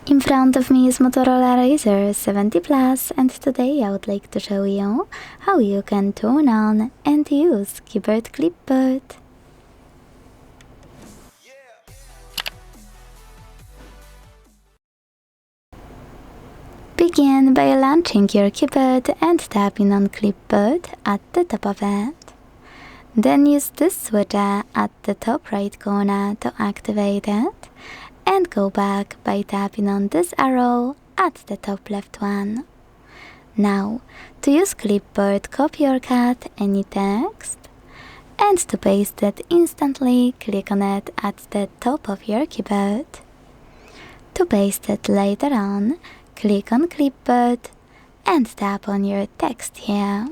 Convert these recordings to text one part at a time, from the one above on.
In front of me is Motorola Razr 70 Plus, and today I would like to show you how you can turn on and use Keyboard Clipboard. Begin by launching your keyboard and tapping on Clipboard at the top of it. Then use this switcher at the top right corner to activate it, and go back by tapping on this arrow at the top left one. Now, to use Clipboard, copy or cut any text, and to paste it instantly, click on it at the top of your keyboard. To paste it later on, click on Clipboard and tap on your text here.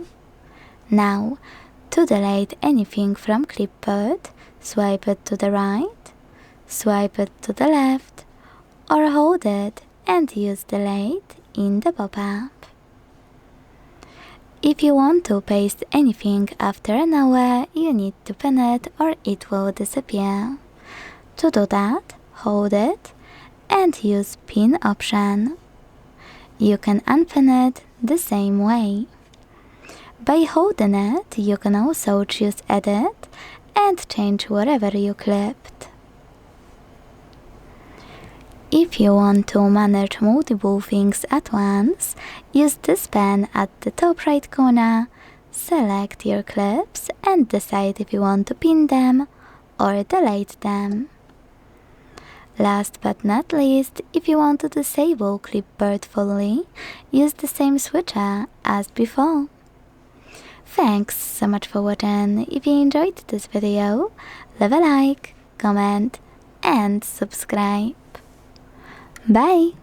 Now, to delete anything from Clipboard, swipe it to the right, swipe it to the left, or hold it and use delete in the pop-up. If you want to paste anything after an hour, you need to pin it or it will disappear. To do that, hold it and use pin option. You can unpin it the same way. By holding it, you can also choose edit and change whatever you clipped. If you want to manage multiple things at once, use this pen at the top right corner, select your clips and decide if you want to pin them or delete them. Last but not least, if you want to disable Clipboard fully, use the same switcher as before. Thanks so much for watching. If you enjoyed this video, leave a like, comment and subscribe. Bye!